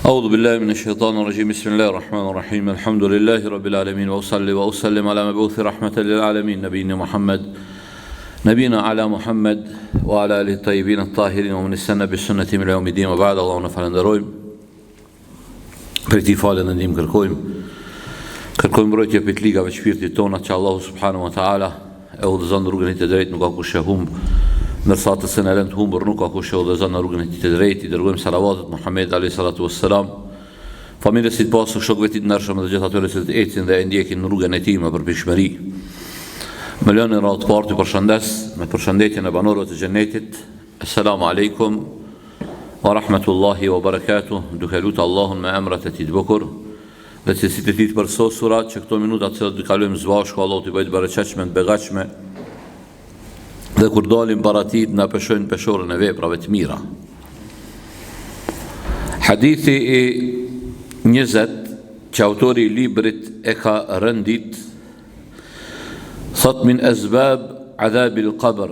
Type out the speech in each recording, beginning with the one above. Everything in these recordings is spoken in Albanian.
أعوذ بالله من الشيطان الرجيم بسم الله الرحمن الرحيم الحمد لله رب العالمين وأصلي وأسلم على مبعوث رحمة للعالمين نبينا على محمد وعلى آله الطيبين الطاهرين ومن استنى بالسنة من يوم الدين وبعد اللهم فلندرويم për ti falën e ndihmë kërkojmë mbrojtje për të ligave të shpirtit tona që Allahu subhanahu wa taala e udhëzon rrugën e të drejtë, nuk ka kush e humb, ndërsa të sën e lënë të humbur nuk ka kush e udhëzon në rrugën e të drejtë. I dërgojmë salavatet Muhammed alayhi salatu wassalam, familjes së pasur, shokëve të ndershëm dhe gjithë atyre që ecin dhe e ndjekin në rrugën e tij me përpishmëri. Me lënë radhë të parë të përshëndes me përshëndetjen e banorëve të xhenetit. Assalamu alaikum wa rahmatullahi wa barakatuh, duke lutë Allahun me emrat e tij të bukur dhe cilësitë e tij të përsosura, që këto minuta që do të kalojmë së bashku Allahu t'i bëjë të bereqetshme, të begatshme, dhe kur dalim para tij na peshojnë peshorën e veprave të mira. Hadithi i 20 që autori i librit e ka rëndit thot min asbab adhabil qabr.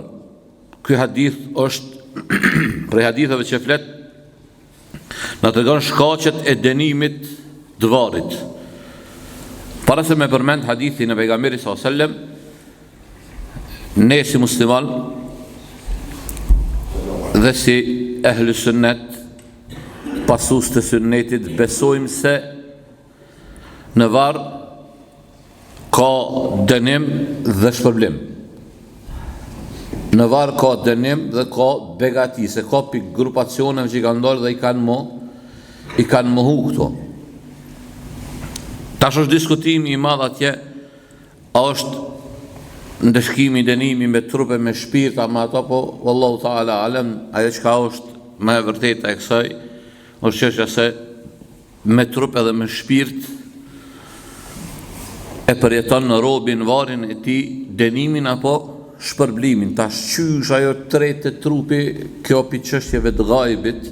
Ky hadith është prej haditheve që flet na tregon shkaqet e dënimit të varrit. Para se me përmend hadithin e pejgamberit sallallahu alajhi wasallam, ne si musliman dhe si ehli sunnet, pasues të sunnetit, besojmë se në varr ka dënim dhe shpërblim. Në varr ka dënim dhe ka begati, se ka pikë grupacione që i kanë ndalë dhe i kanë mohu këto. Tash është diskutimi i madh atje, a është ndëshkimi i dënimi me trupe me shpirt ama ato, po wallahu taala alem, ajo çka është më e vërtetë e kësaj është çështja se me trup edhe me shpirt e përjeton në robin varrin e tij dënimin apo shpërblimin. Tash qysh ajo tretë trupi, kjo pi çështjeve të ghaibit,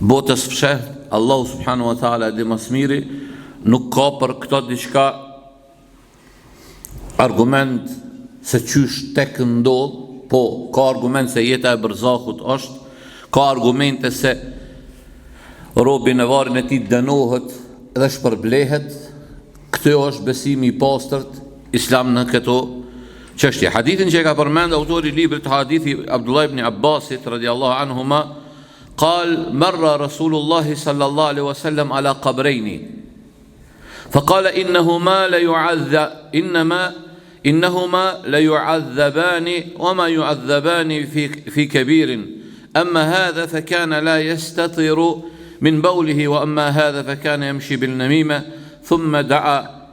botës fshet, Allahu subhanahu wa taala dhe më së miri, nuk ka për këto diçka argument se qysh tek ndodh, po ka argument se jeta e barzahut është, ka argumente se robi në varrin e tij dënohet dhe shpërblehet. Kjo është besimi i pastërt islam në këto çështje. Hadithin që e ka përmend autori i librit, hadithi Abdullah ibn Abbasit radhiyallahu anhuma, قال مر رسول الله صلى الله عليه وسلم على قبرين فقال إنهما ليعذبان وما يعذبان في كبير أما هذا فكان لا يستطر من بوله وأما هذا فكان يمشي بالنميمة ثم دعا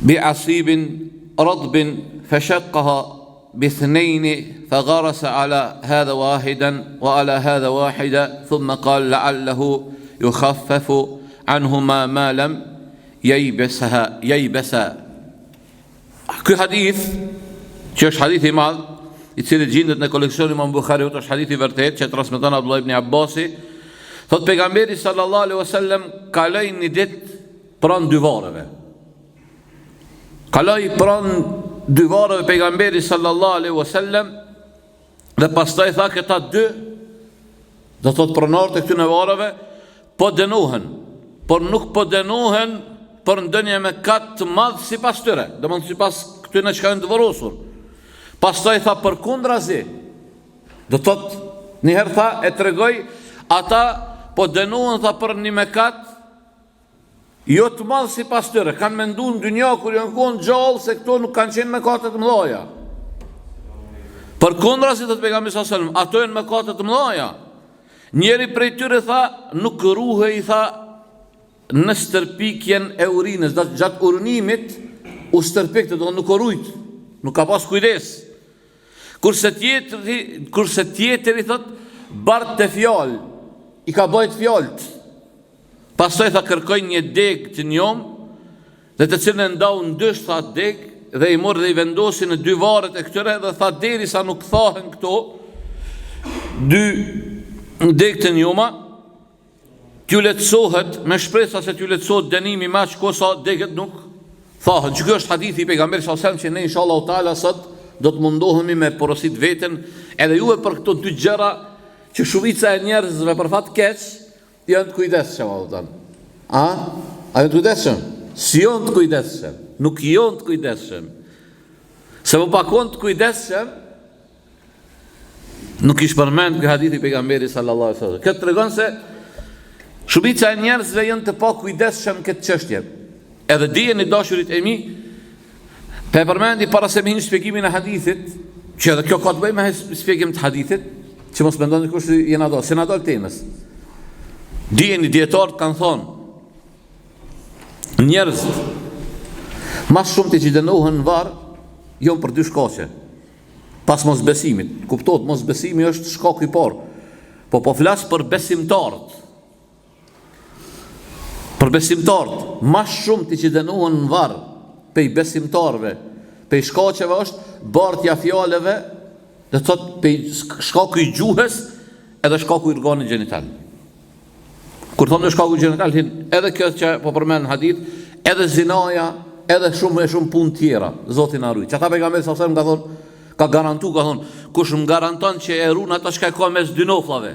بعصيب رطب فشقها باثنين فغرس على هذا واحدا وعلى هذا واحدا ثم قال لعله يخفف عنهما ما لم ييبسا. Ky hadith, që është hadith i madh, i cili gjendet në koleksionin Imam Buhariut, është hadith i vërtet që transmeton Abdullah ibn Abbasi, thot pejgamberi sallallahu alaihi wasallam kaloi një ditë pranë dy varreve. Kaloi pranë dy varreve pejgamberi sallallahu alaihi wasallam, dhe pastaj tha këta dy, do thot pronarët e këtyre varreve, po dënohen, por nuk po dënohen për ndonjë mëkat të madh sipas tyre, domethënë sipas këtyre që kanë të varrosur. Pastaj tha përkundrazi, do thot një herë tha e tregoi ata po dënohen tha për një mëkat jo të madh sipas tyre, kanë menduar në dynjë kur janë qenë gjallë se këto nuk kanë qenë mëkate të mëdha. Përkundrazi thot pejgamberi sallallahu alajhi wasallam, ato janë mëkate të mëdha. Njëri prej tyre tha nuk ruhej tha në stërpikjen e urinës, gjatë urinimit u stërpikte, do nuk urujt, nuk ka pas kujdes. Kurse tjetëri thot bart të fjalë, i ka bëjt fjallët. Pastaj tha kërkoj një deg të njom, dhe të cilën e ndau në dysh tha deg, dhe i morë dhe i vendosi në dy varret e këtyre, dhe tha derisa nuk thahen këto dy deg të njoma, t'ju letësohet, me shpresa se t'ju letësohet dënimi ma që kosa deget nuk thahet. Që kjo është hadithi i pejgamberit sallallahu alajhi wasallam që ne inshallah taala sot do të mundohemi me porosit veten edhe juve për këto dy gjëra që shumica e njerëzve për fat keq janë të kujdesshëm, apo a janë të kujdesshëm? Si janë të kujdesshëm, nuk janë të kujdesshëm. Se më pakon të kujdesshëm, nuk ish përmend ky hadith i pejgamberit sallallahu alaihi wasallam. Këtë tregon se shumica e njerëzve janë të pa kujdesshëm këtë çështje. Edhe dijeni dashurit e mi, pe përmendi para se me hinë shpjegimin e hadithit, që edhe kjo ka të bëjë me shpjegim të hadithit, që mos mendoni kush jena do, se na dal temës. Dijeni dietarët kanë thonë, njerëzit mas shumë të që dënohen në varë, jonë për dy shkaqe. Pas mos besimit, kuptohet mos besimi është shkaku i parë. Po flas për besimtarët. Për besimtarët, mas shumë të që dënohen në varë, pej besimtarëve, pej shkaqeve është bartja fjalëve, dhe thot pej shkaku i gjuhës edhe shkaku i organit gjenital. Kur thonë shkaku i gjenital, edhe kjo që po përmend në hadith, edhe zinaja, edhe shumë punë tjera, Zoti na ruaj. Çata pejgamberi sallallahu alajhi wasallam ka thonë, ka garantu, ka thonë, kush më garanton që e run ata çka ka mes dy nofllave,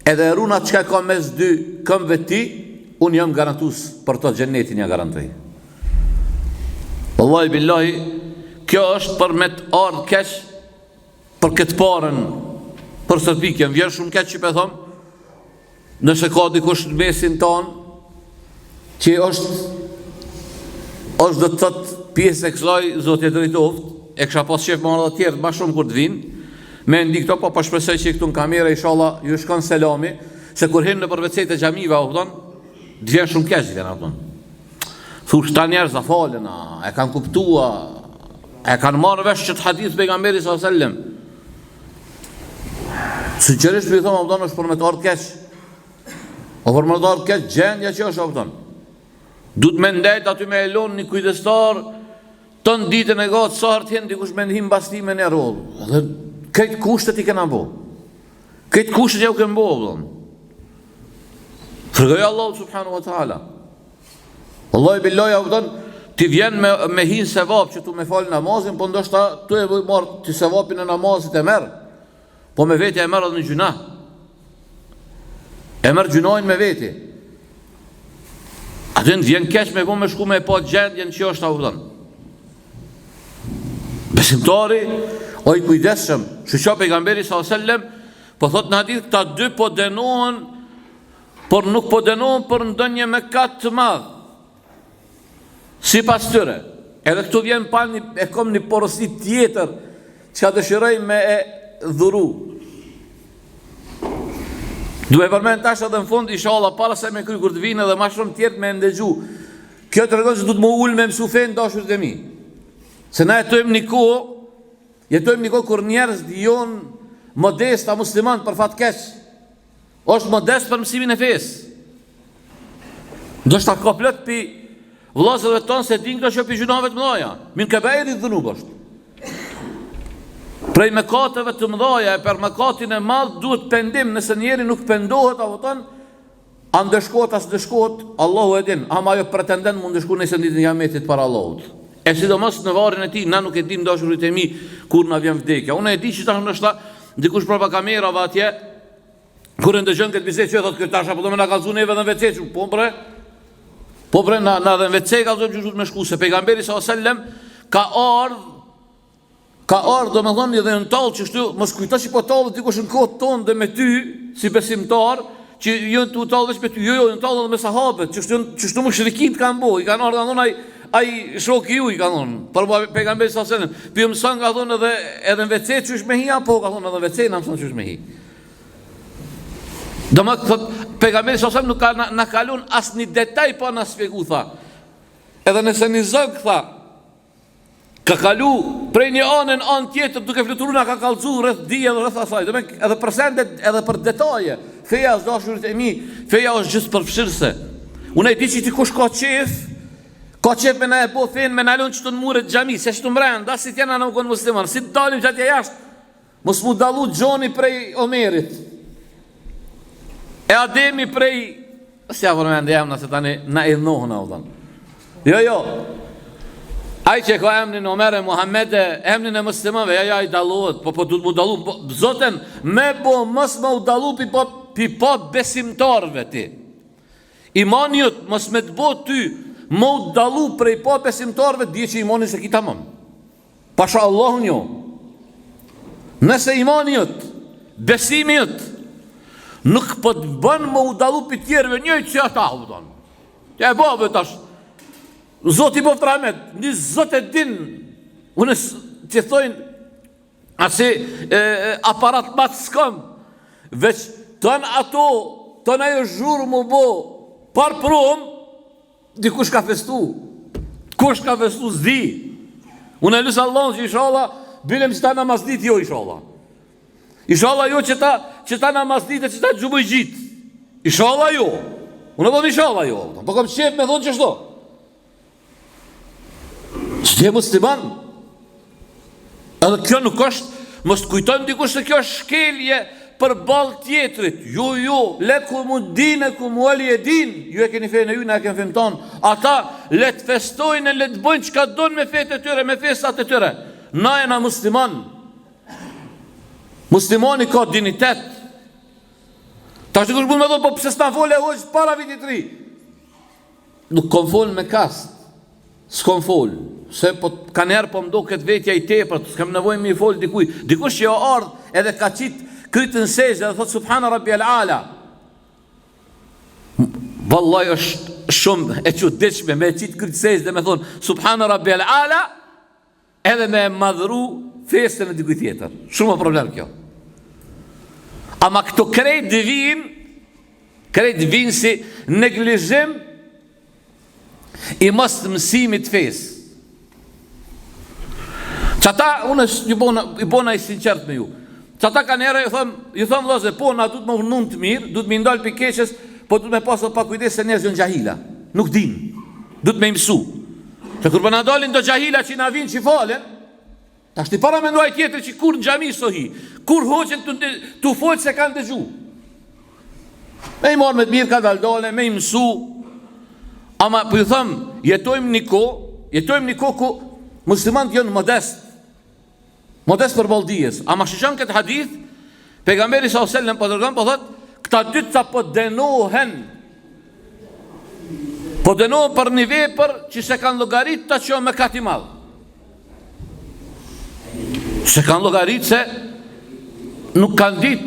edhe e run ata çka ka mes dy këmbëve ti, unë jam garantues për të xhenetin, ja garantoj. Wallahi billahi, kjo është për me të ardhë keq për këtë parën, për së të pikje, më vjen shumë keq që për thomë, nëse ka dikush në mesin tonë, që është do të thotë pjesë e kësaj, Zoti e drejtoft, e kësha pas shef marrë dhe tjertë, ma shumë kur të vinë, me ndi këto, po shpresoj që i këtu në kamera, inshallah, ju shkon selami, se kur hinë në përvecet e gjamive, të vjen shumë keq, thush ta njerëz a falen, e kanë kuptua, e kanë marrë vesh që të hadith pejgamberi sallallahu alajhi wasallam. Sinqerisht për i thomë, abdon është për me të ardhë keq. O për me të ardhë keq, gjendja që është, abdon. Du të me ndajt aty me elon një kujdestar, të në ditën e gatë, sa hartë hinë, dikush me ndihim bastime në rollë. Dhe këtë kushtet i kena bo. Këtë kushtet ja u kënë bo, abdon. Fërgëja Allah subhanahu wa ta'ala. Allah i billahi, abdon, ti vjen me hinë sevap që tu me falë namazin, po ndoshta tu e marë të sevapin e namazit e merë, po me veti e merë edhe në gjuna. E merë gjunajnë me veti. Atë në vjen kesh me po me shku me po gjendjen që është avdhën. Besimtari, o i kujdeshëm, shëqa pejgamberi s.a.s. po thot në hadith, ta dy po denohen, por nuk po denohen për ndonjë me katë të madhë. Si pas tyre, edhe këtu vjen pa e kom një porosi tjetër që ka dëshiroj me e dhuru. Duhe përmen tash edhe në fund, inshallah, para se me kry kur të vinë edhe ma shumë tjetë me ndëgju. Kjo të regon që du të më ullë me mësu fejnë dashurit e mi. Se na jetojmë një kohë kur njerëz jonë modest a musliman për fat keq. është modest për mësimin e fesë. Do shta ka plot pi vllazërve tonë se din këto që pi gjunave të mëdha. Min kabairi dhunub është. Prej mëkateve të mëdha e për mëkatin e madh duhet pendim, nëse njeri nuk pendohet apo ton, a ndeshkohet as ndeshkohet, Allahu e din, ama ajo pretendon mund ndeshkon nëse ditën e Kiametit para Allahut. E sidomos në varrin e tij, na nuk e dim dashurit e mi kur na vjen vdekja. Unë e di që tash ndoshta dikush prapa kamerave atje, kur ndëgjon këtë bisedë që thotë tash apo do më na kallzon neve në WC, po bre na në WC kallzon gjë me shku se pejgamberi sallallahu alajhi wasallam ka ardhur domethënë edhe në tallë që shtu mos kujtosh po tallë dikush në kohë tonë dhe me ty si besimtar që jo tu tallë veç me ty, jo në tallë me sahabët që shtu mushrikit kanë bëu, i kanë ardhur ai shoku ju i ka thonë, për pejgamberi sallallahu alajhi wasallam, pi mëson ka thonë edhe në WC çush me hi apo ka thonë edhe në WC na mëson çush me hi. Domethënë pejgamberi sallallahu alajhi wasallam nuk ka na kalon asnjë detaj pa na shpjegu tha. Edhe nëse një zog tha ka kalu prej një anën anë tjetër duke fluturuar na ka kallzu rreth dije dhe rreth asaj. Domethënë edhe përsendet edhe për detaje. Feja është dashurit e mi, feja është gjithë përfshirëse. Unë e di që ti kush ka qef me na e bo fen me na lon çto në muret xhami, se çto mbrenda, si tjena nuk kon musliman, si dalim çatje jashtë. Mos mu dallu Xhoni prej Omerit. E Ademi prej si apo më ndjem na se tani na i ndohën avdan. Jo. Ai që ka emrin Omer e Muhammed, emrin e muslimanëve, ja i dallohet, po du të mu dallu. Zoten, me bo mos më u dallu pi po pa besimtarve ti. Imani jot mos me të bo ty më u dalu prej pa besimtarve, dje që imani se ki tamam. Pasha Allahun jo. Nëse imani jot, besimi jot nuk po të bën më u dalu për tjerëve, njëjtë që ata u donë. Ja e bove tash. Zoti boft rahmet, një zot e din, unë që thojnë asi aparat matë s'kam, veç tënë ato, tënë ajo zhurë më bo, par prom, dikush ka festu. Kush ka festu zdi. Unë e lusë Allah që inshallah, bilem që ta namazdit jo inshallah. Inshallah jo që ta namazdit e që ta gjubëj gjitë. Inshallah jo. Unë e do inshallah jo. Po kam qef me thonë që shto. Që t'je musliman. Edhe kjo nuk është, mos të kujtojmë dikush se kjo është shkelje për balë tjetrit. Jo, lekum dinekum wali din. Ju e keni fejnë e ju, ne e keni fejnë tonë. Ata le të festojnë e le të bëjnë që ka donë me fejtë e tyre, me festat e tyre. Na e na musliman. Muslimani ka dinitet. Ta është të kush bu me do, po pëse s'na fole e hoqë para vitit 3. Nuk kom folë me kast. S'kom folë. Se po ka njerë po mdo këtë vetja i tepër, s'kam nevoj me i folë dikuj. Dikush që jo ardhë edhe ka qitë krytën sejtë dhe thotë Subhana Rabbi al-Ala. Vallaj është shumë e çuditshme me qitë krytë sejtë dhe me thonë Subhana Rabbi al-Ala edhe me madhru festën e dikuj tjetër. Shumë problem kjo. Ama këto krejt vin si neglizhim i mos të mësimit fesë. Qata, unë i bona i sinqert me ju. Qata ka njerë, ju thëmë loze, po, na du të më vënun të mirë, du të më ndalë për keqës, po du të me pasë pa kujdes se njerëz janë gjahila. Nuk din, du të me imësu. Që kur për na dalin do gjahila që na vinë që falen, ta shti para me nduaj tjetër që kur në gjami sohi, kur hoqen të folë se kanë dëgju. Me i marë me të mirë ka daldole, me imësu. Ama, për ju thëmë, jetojmë një ko ku muslimant janë modest për baldijes. Ama shishon këtë hadith, pejgamberi s.a.s. po dërgon, po thot, këta dyta po denohen për një vepër që se kanë llogarit të që me kati madhë. Se kanë llogarit se nuk kanë dit.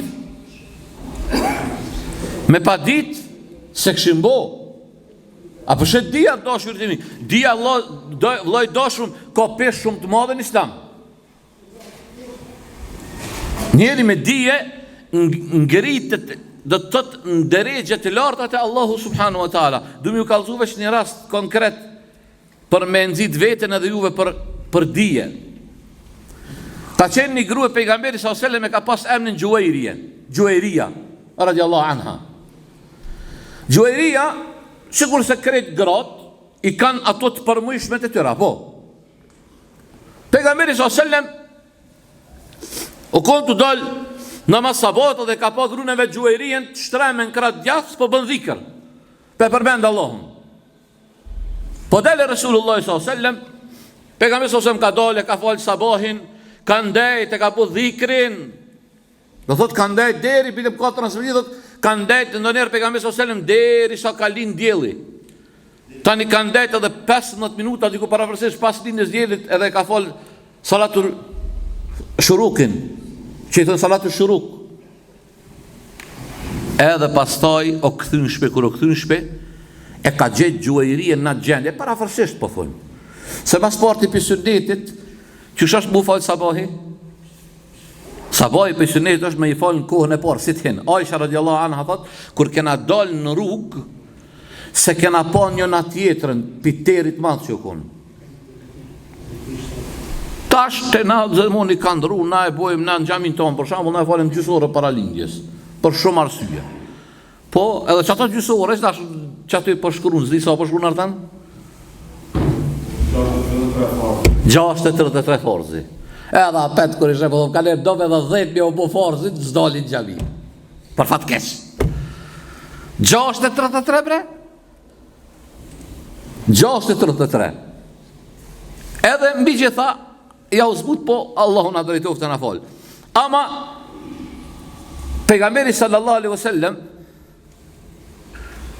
Me pa dit se këshim bo. A përshet dhja dashur të mi. Dhja vlloj dashur ka pesh shumë të madhe në islam. Njeri me dhije ngritet do të tëtë në deregje të larta të Allahu subhanu wa ta'ala. Du mi u kalzu vesh një rast konkret për me nëzit vetën edhe juve për dhije. Ka qenë një grua pejgamberi s.a.s. me ka pas emnin Gjuejria radiallahu anha. Gjuejria sigur se krejt gratë i kanë ato të përmujshme të tyra, po. Pejgamberi s.a.s. u konë të dalë namaz sabat dhe ka pa gruneve Gjuejrien të shtremen kratë djathës, po bën dhikër. Pe përmend Allahun. Po dele Resulullah s.a.s. Pejgamberi s.a.s. ka dale, ka falë sabahin, ka ndejt e ka po dhikrin. Do thot ka ndejt deri, bilim 4 nësëmëri, ka ndejt në njerë pejgamberi s.a.s. deri sa ka lind djeli. Tani ka ndejt edhe 15 minuta, diku parafërsesh pas lindjes djelit, edhe ka falë salatur shurukin, që i thënë salatur shuruk. Edhe pastaj o këthyn shpe, kur o këthyn shpe, e ka gjetë Gjuejrien në gjendje, parafërsisht po thonë. Se mas parti për sunnetit, që është mu falë sabahi? Sabahi për sunnetit është me i falë në kohën e parë, si të hinë. Aisha radiallahu anha thot, kur kena dalë në rrugë, se kena pa njëna tjetërën, për terit madhë që u konë. Tash të na zërmoni ka ndru, na e bojmë na në gjamin tonë, për shambull na e falim gjysore para lindjes, për shumë arsye. Po, edhe që ato gjysore, që ato i përshkru në zdi, sa përshkru në artan? 633 forzi. Edhe apet kër ishe, po ka nërë dove dhe 10 me o bo forzit, zdolin gjami. Për fat kesh. 633 bre? 633. Edhe mbi gjitha, tha, ja u zbut, po Allahu na drejtoft të na fol. Ama Pejgamberi sallallahu alaihi wasallam,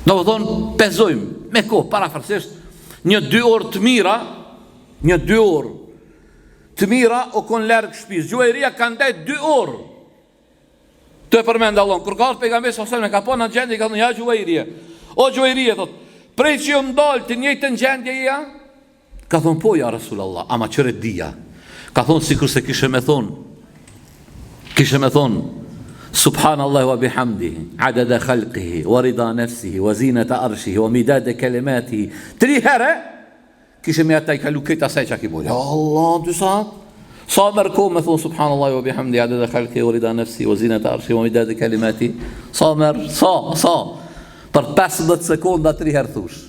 do të thonë, pezojmë me kohë parafarsisht, një 2 orë të mira, një 2 orë të mira o kon larg shtëpisë. Juajria ka ndaj 2 orë. Të përmend Allah. Kur ka pejgamberi sallallahu alaihi wasallam ka po në gjendje, ka thënë ja Juajria. O Juajria, thot, prej që ju ndal të njëjtën gjendje ja? Ka thonë po ja Rasulullah, ama çore dia. Ka thonë sikur se kishe me thonë Subhanallah wa bihamdihi, adada khalqihi, wa rida nafsihi, wa zinata arshihi, wa midada kalimatihi. 3 herë kishe me ata I kalu këtë asaj që ki bojë. Ja Allah, 2 saat. Sa mërko me thonë Subhanallah wa bihamdihi, adada khalqihi, wa rida nafsihi, wa zinata arshihi, wa midada kalimatihi. Sa. Për 15 sekonda 3 herë thush.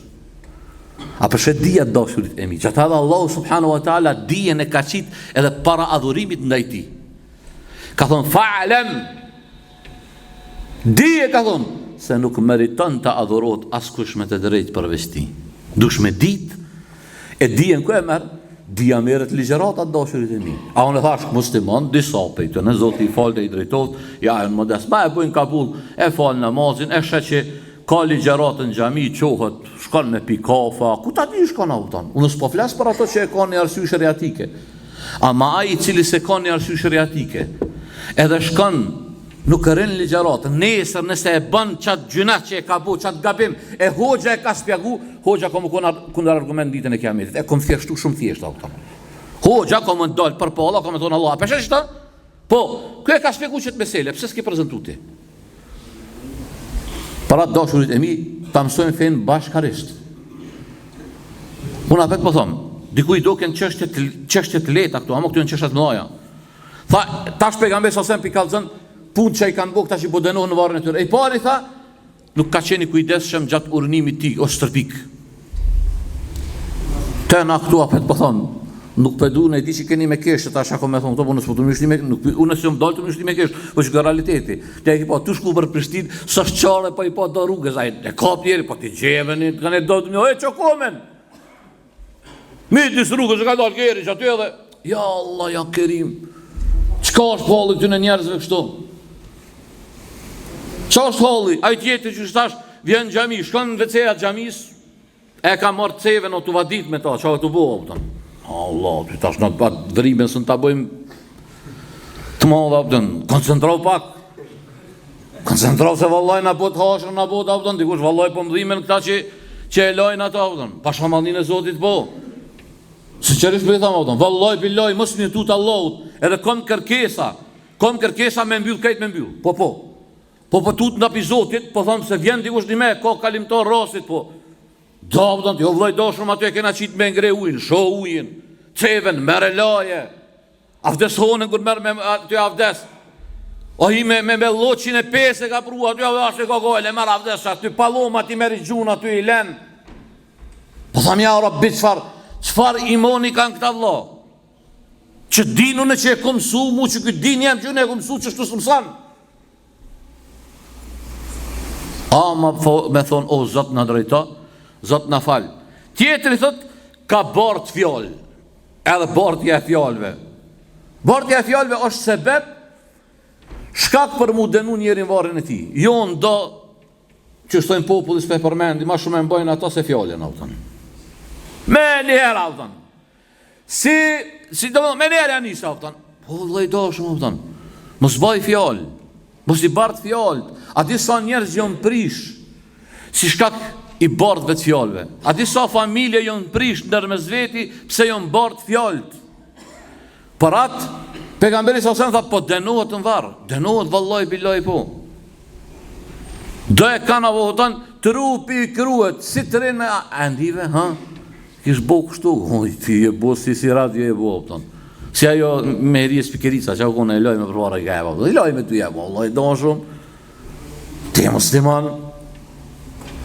A përshet dhja të dashurit e mi. Që të hadha Allahu subhanahu wa ta'ala dijen e ka qit edhe para adhurimit ndaj ti. Ka thonë fa'alem, dije ka thonë se nuk meriton të adhurot askush me të drejt përveç ti. Dush me dit e dijen ku e merë, dija merët ligjeratat dashurit e mi. A unë e thash muslimon, disa pejtë në zoti I falë I drejtot, ja e në modest, ma e bujnë kabull, e falë namazin, e shë që ka ligjeratën gjami, qohët, shkon me pi kafa, ku ta di shkon auton? Unë s'po flas për ato që e ka një arsye shariatike. Ama ai I cili se ka një arsye shariatike, edhe shkon, nuk rën ligjeratën, nesër nëse e bën çat gjuna që e ka bu, çat gabim, e hoxha e ka spjegu, hoxha ka më kundër argument ditën e kiametit. E kom thjeshtu shumë thjesht auton. Hoxha ka më dal për polla, ka më thon Allah, a peshesh ta? Po, kë e ka spjegu çet mesele, pse s'ke prezantuar ti? Para të dashurit e mi, ta mësojmë fenë bashkarisht. Unë apet po thomë, dikuj do kënë qështje të leta këtu, amo këtu në qështje të mëdhaja. Tha, tash pejgamberi sasem pi kalëzën, punë që I kanë bukë, tash I po denohë në varën e tyre. E pari tha, nuk ka qeni kujdesshëm gjatë urnimit ti, o shtërpik. Te na këtu apet po thomë, nuk pëdu në I di që keni me keshë, ta shako me thonë, këto, po nësë pëtu më shli me keshë, unë nësë jëmë dalë të më shli me keshë, po që këtë realiteti. Te e ki po, tu shku për Prishtinë, së shqare, po I po do rrugës, e kap njeri, po ti gjeveni, të kanë e do të një, që komen? Midis rrugës, e ka dalë kjeri, që aty edhe, ja Allah, ja kerim, qka është halli të në njerëzve kështu? Qa është halli? A I tjetër që shtash, vjen gjami, shkon në veceja gjamis, e ka marrë ceve në të vadit me ta, qa e të bo, Allah, ty tash në pat dhrimen së në të bëjmë të madha, koncentrau pak. Koncentrau se vallaj në bot hashën, në bot, dikush vallaj po më dhimen këta që e lojnë ata, pa shamalnin e Zotit po. Se qërish për I thamë, vallaj, billaj, mësë një tutë Allahut, edhe kom kërkesa me mbyll, kajt me mbyll, po tutë nga pi Zotit, po thamë se vjen dikush një me, ka kalimtar rasit, po. Do, jo vlloj dashur aty e kena qitë me ngre ujin, sho ujin, ceven, mere laje, avdeshonën kur merë me aty avdes, o hi me loqin e 5 e ka prua, aty avdes e ka gojle, merë avdes, aty paloma ti meri gjun, aty I len. Po tham ja Rabbi, qfar imoni kanë këta vlla? Që dinu në që e kom su, mu që këtë din jem që në e kom su, që shtu së mësan. Ama me thonë, o Zot në drejta, Zot në falë. Tjetëri thot, ka bardh fjallë, edhe bardhja e fjallëve. Bardhja e fjallëve është sebeb, shkak për mu denu njerin varën e ti. Jo ndo, që shtojnë popullis për përmendi, ma shumë e mbojnë ata se fjallën, autën. Me njerë, autën. Si do me njerë janis, autën. Po, lejdoshëm, autën. Mos baj fjallë, mos I bardh fjallë. A disa njerëz jonë prish, si shkak I bardhve të fjallëve. A disa familje jonë prish ndërmes veti, pse jonë bardh fjallët. Për atë, pejgamberi sa sen tha, po denohet në varë, denohet vallaj billaj po. Do e kanë avotan, trupi I kruhet, si të rinë me, a ndive, ha? Kish bo kështu, ti e bo, si radio e bo, si ajo me heri e spikerica, që a kone e loj me përvara I gajeva, I loj me tu jeba, vallaj do shumë, ti e musliman,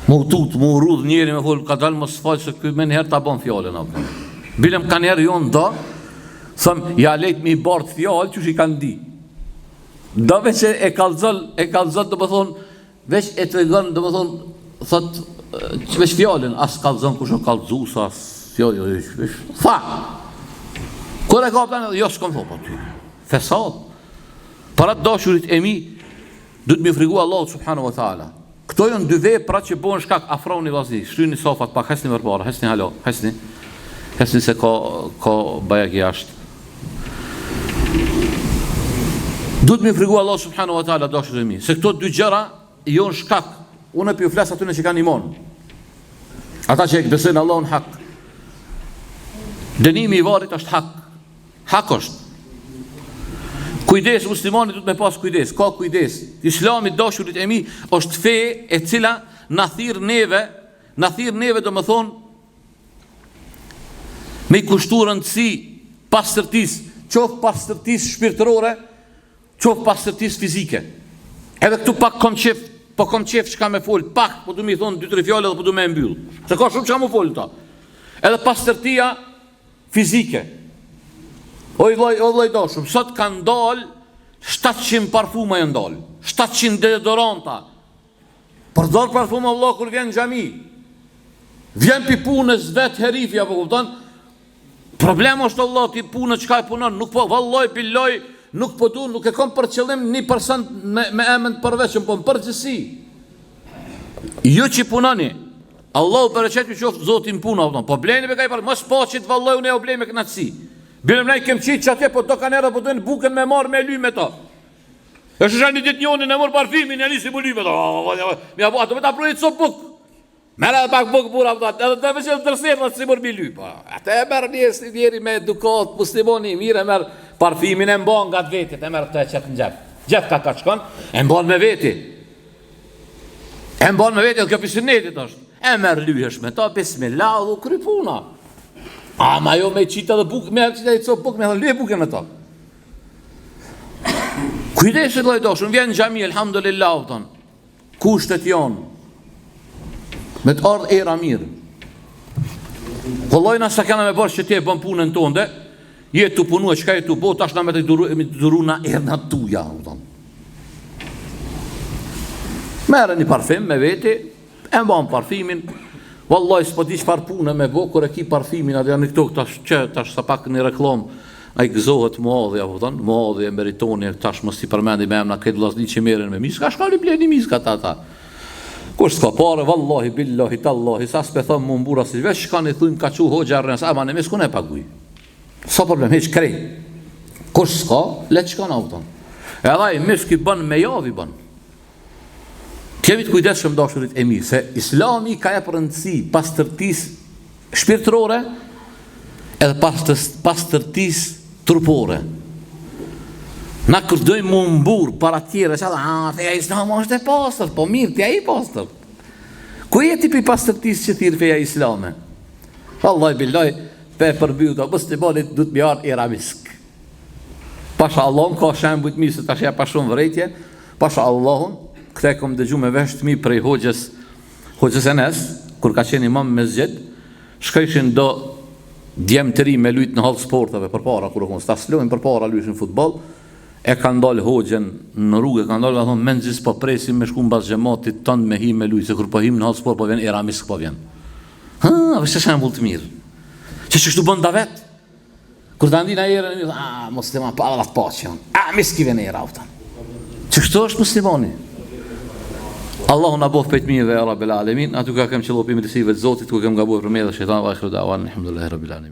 mu tut, mu rrudh njeri me folë, ka dalë mos faqë, se këj me njëherë ta bon fjallën, bilem ka njerë jonë da, thëmë, ja lejt me I bardh fjallë, që shi kanë di. Da veç e kalzot, dhe më thonë, veç e të regon, dhe më thonë, thot, veç fjallën, as kalzon kush o kalzus, as fjallë, veç, tha. Kër e ka pëtanë, jo s'kom thonë, po ty, fesat. Para të dashurit e mi, Duhet me frigu Allahu subhanahu wa taala. Këto janë dy vepra që bëhen shkak, afroni vllazni, shtyni sofat pak, hasni përpara, hasni halo, hasni. Hasni se ka bajak jashtë. Duhet me frigu Allahu subhanahu wa taala dashur e mi, se këto dy gjëra janë shkak. Unë po ju flas atyre që kanë iman. Ata që besojnë Allahun hak. Dënimi i varrit është hak. Hak është. Kujdes, muslimani duhet me pas kujdes, ka kujdes. Islami dashurit e mi është fe e cila na thirr neve do më thonë me i kushtu rëndësi pastërtisë, qoftë pastërtisë shpirtërore, qoftë pastërtisë fizike. Edhe këtu pak kom qef çka me fol, pak, po du mi thonë 2-3 fjalë dhe po du me mbyll. Se ka shumë çka më fol ta. Edhe pastërtia fizike. O vllai dashur, sot kanë dalë 700 parfuma janë dalë, 700 deodoranta. Përdor parfuma vëlla kur vjen në xhami. Vjen pi punës vet herifi apo kupton? Problemi është Allah ti punë çka e punon, nuk po vallai billoj, nuk po du, nuk e kam për qëllim 1% me emën përveçëm, po në përgjithësi. Jo që punoni. Allahu bereqet ju qoftë Zotin puna, po bleni me kaj për, mos paqit vallai unë e blej me kënaqësi. Bile mnej kem qitë që atje, po do kanë era, po dojnë bukën me marë me ly me ta. E shë një ditë njonin e mërë parfimin, e nisi mu ly me ta. Mja bo, ato me ta projit so bukë. Mera dhe pak bukë bura, edhe të veqe të tërsetë, si mërë mi ly. Ate e merë njeri me edukat, muslimoni, mire e merë parfimin e mban nga të vetit, e merë të e qëtë në gjep. Gjep ka shkon, e mban me veti. E mban me veti, edhe kjo pisunetit është. E merë lyhesh me ta, bismillah, dhu kry puna. Ma jo me qita dhe bukë, me qita i co bukë, me dhe luje bukën e ta. Kujdesit vllai dashur, vjen në xhami, elhamdulillah, thon. Kushtet janë. Me të ardhë era mirë. Vallai na sa kanë me bërë që ti e bën punën tënde, je tu punu, çka je tu bë, tash na me të duru na erna tuja, thon. Merë një parfim me veti, e mban parfimin. Wallahi s'po di çfarë punë me bë kur e ki parfimin atë janë këto tash sa pak në reklam ai gëzohet muadhi apo thon muadhi e meritoni tash mos i përmendi me emra këtë vllazni që merren me mis ka shkali bleni mis ata kush s'ka parë wallahi billahi tallahi sa s'pe thon mu mbura si veç shkani thujm ka çu hoxha rrens ama ne mes ku ne paguj sa problem hiç krej kush s'ka le të shkon auton edhe ai mes ki bën me javë bën. Kemi të kujdesshëm dashurit e mi, se Islami ka e rëndësi pastërtisë shpirtërore edhe pastërtisë trupore. Na kërdojmë mu mbur para tjere, që feja Islama është e pastër, po mirë, tja i pastër. Ku je tipi pastërtisë që thirë feja Islame? Wallahi billahi, pe përbyu të bës të balit du të bjarë i ramisk. Pasha Allahun, ka shemë bujtë mi, se ta shja pa shumë vërejtje, pasha Allahun, këte e kom dëgju me vesht mi prej hoxhës Enes, kur ka qenë imam me zgjet, shkëshin do djemë të ri me lujt në halë sportave për para, kur o konë staslojnë për para lujshin futbol, e ka ndalë hoxhën në rrugë, e ka ndalë, thonë, men gjis po presim me shku në bas gjematit tënë me him me lujt, se kur po him në halë sport, po vjen era misk po vjen. Vështë që shembull të mirë. Që shtu bën da vetë. Kur të ndina erën, musliman, pa adhat pa që janë. Miski vjen era, që shtu është muslimani. Allahu na bof pejt mirë ya Rabbil Alamin, aty ka kem qëllopim të sive të Zotit, ku kem gabuar për me dhe shejtan, wa akhiru da'wan alhamdulillahi Rabbil Alamin.